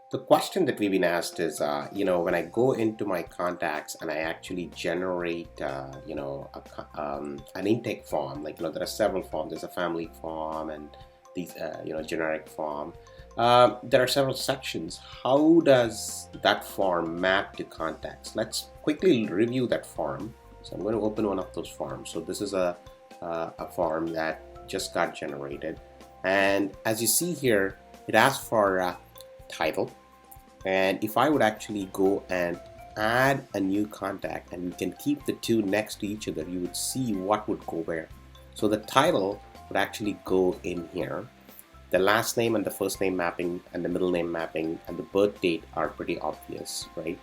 The question that we've been asked is, when I go into my contacts and I actually generate, an intake form, there are several forms. There's a family form and these, generic form. There are several sections. How does that form map to contacts? Let's quickly review that form. So I'm going to open one of those forms. So this is a form that just got generated. And as you see here, it asks for title, and if I would actually go and add a new contact and you can keep the two next to each other, you would see what would go where. So the title would actually go in here. The last name and the first name mapping and the middle name mapping and the birth date are pretty obvious, right?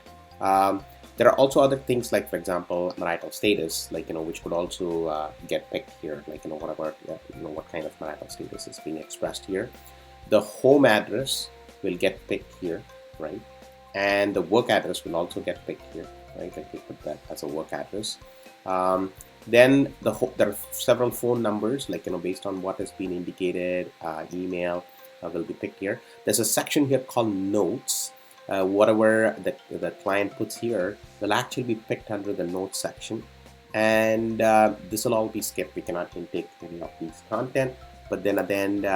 There are also other things like, for example, marital status, which could also get picked here, what kind of marital status is being expressed here. The home address will get picked here, right? And the work address will also get picked here, right? Like we put that as a work address. Then there are several phone numbers, based on what has been indicated, email will be picked here. There's a section here called notes. Whatever the client puts here will actually be picked under the notes section. And this will all be skipped. We cannot intake any of these content, but then at the end,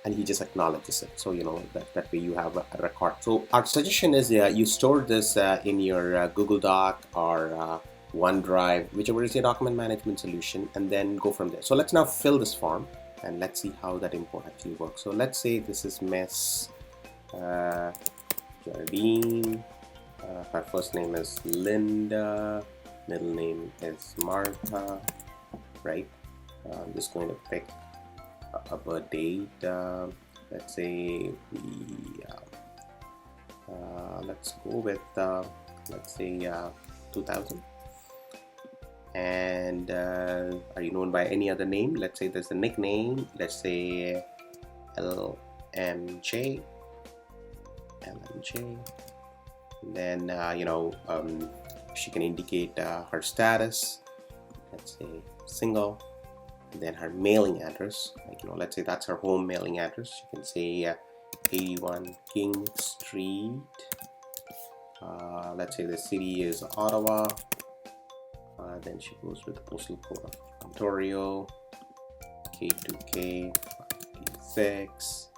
and he just acknowledges it. So that way you have a record. So our suggestion is you store this in your Google Doc or OneDrive, whichever is your document management solution, and then go from there. So let's now fill this form and let's see how that import actually works. So let's say this is Miss Jardine. Her first name is Linda, middle name is Martha, right? I'm just going to pick a birth date. Let's say let's go with 2000. And are you known by any other name? Let's say there's a nickname. Let's say LMJ. And then she can indicate her status. Let's say single. And then her mailing address, let's say that's her home mailing address. You can say 81 King Street. Let's say the city is Ottawa. Then she goes with the postal code of Ontario, K2K 586.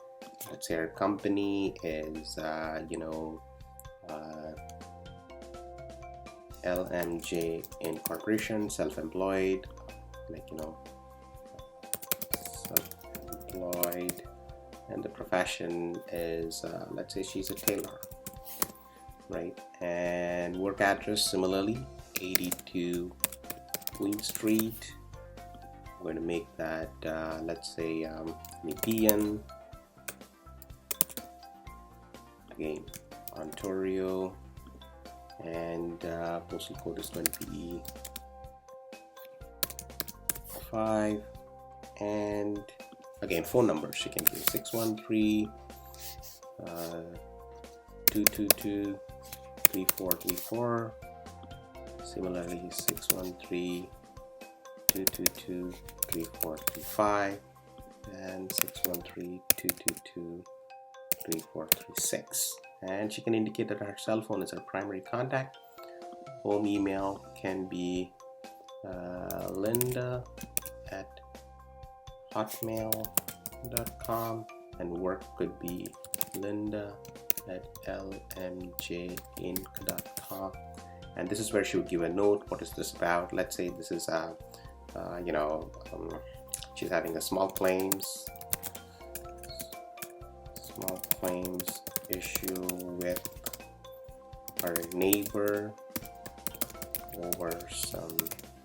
Let's say her company is LMJ Incorporation, self-employed, self-employed, and the profession is let's say she's a tailor, right? And work address similarly 82 Queen Street. I'm going to make that let's say Nepean, again Ontario, and postal code is 20PE5. And again, phone number she can give 613 222 3434. Similarly 613 222 3435 and 613 222 3436. And she can indicate that her cell phone is her primary contact. Home email can be Linda at hotmail.com, and work could be Linda at lmjinc.com. And this is where she would give a note. What is this about? Let's say this is she's having a small claims issue with her neighbor over some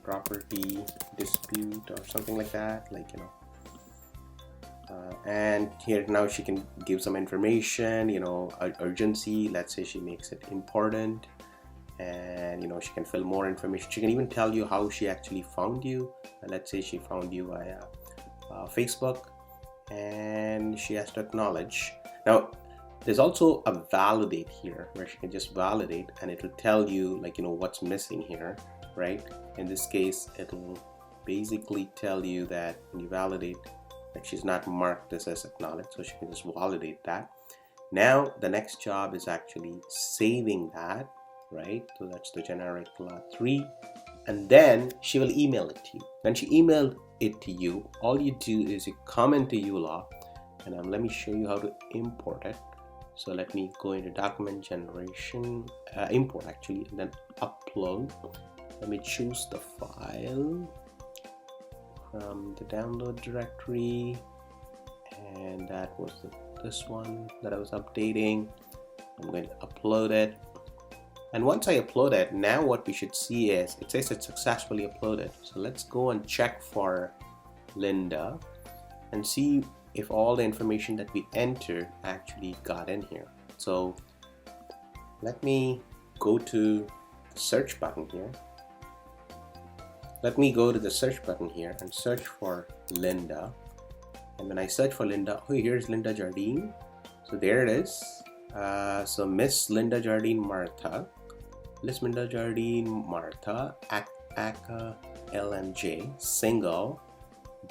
property dispute or something like that, and here now she can give some information, urgency. Let's say she makes it important, and she can fill more information. She can even tell you how she actually found you. Let's say she found you via Facebook, and she has to acknowledge. Now there's also a validate here where she can just validate, and it will tell you what's missing here, right? In this case, it'll basically tell you that when you validate that she's not marked this as acknowledged, so she can just validate that. Now the next job is actually saving that, right? So that's the generic law 3, and then she will email it to you. When she emailed it to you, all you do is you come into ULaw, and let me show you how to import it. So let me go into document generation, import actually, and then upload. Let me choose the file from the download directory, and that was this one that I was updating. I'm going to upload it, and once I upload it, now what we should see is it says it's successfully uploaded. So let's go and check for Linda and see if all the information that we entered actually got in here. So let me go to the search button here. Let me go to the search button here and search for Linda. And when I search for Linda, oh, here's Linda Jardine. So there it is. So Miss Linda Jardine Martha, ACA LMJ, single,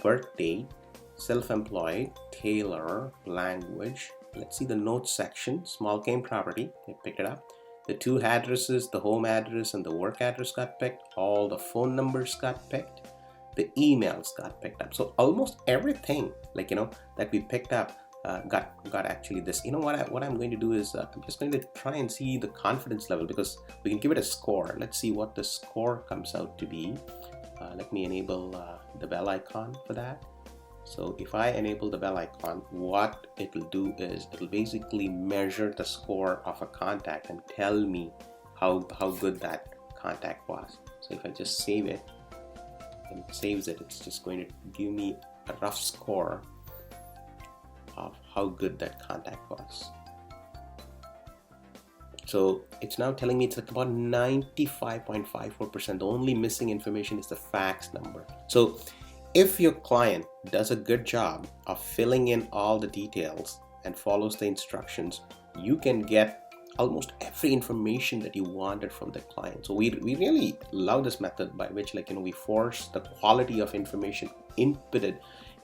birth date, self-employed, tailor, language. Let's see the notes section. Small claim property, I picked it up. The 2 addresses, the home address and the work address got picked. All the phone numbers got picked. The emails got picked up. So almost everything, that we picked up got actually this. What I'm going to do is I'm just going to try and see the confidence level, because we can give it a score. Let's see what the score comes out to be. Let me enable the bell icon for that. So if I enable the bell icon, what it will do is it will basically measure the score of a contact and tell me how good that contact was. So if I just save it, and it saves it, it's just going to give me a rough score of how good that contact was. So it's now telling me it's like about 95.54%. The only missing information is the fax number. So if your client does a good job of filling in all the details and follows the instructions, you can get almost every information that you wanted from the client. So we really love this method by which we force the quality of information inputted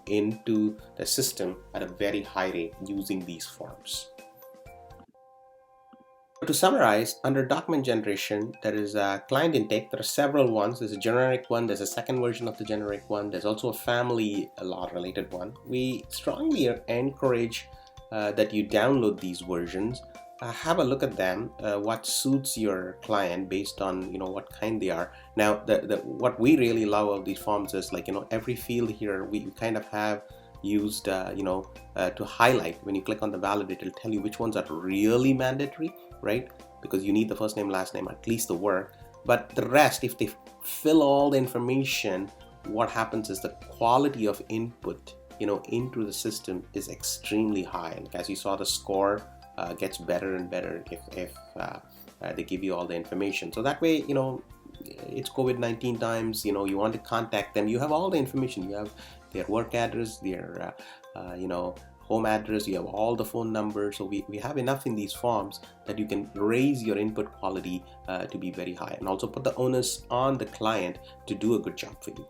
into the system at a very high rate using these forms. To summarize, under document generation, there is a client intake. There are several ones. There's a generic one, there's a second version of the generic one, there's also a family law related one. We strongly encourage that you download these versions, have a look at them, what suits your client based on what kind they are. Now what we really love of these forms is every field here we kind of have used to highlight. When you click on the validate, it'll tell you which ones are really mandatory, right? Because you need the first name, last name, at least the work. But the rest, if they fill all the information, what happens is the quality of input into the system is extremely high. And as you saw, the score gets better and better if they give you all the information. So that way, it's COVID-19 times, you want to contact them, you have all the information. You have their work address, their home address, you have all the phone numbers. So we have enough in these forms that you can raise your input quality to be very high, and also put the onus on the client to do a good job for you.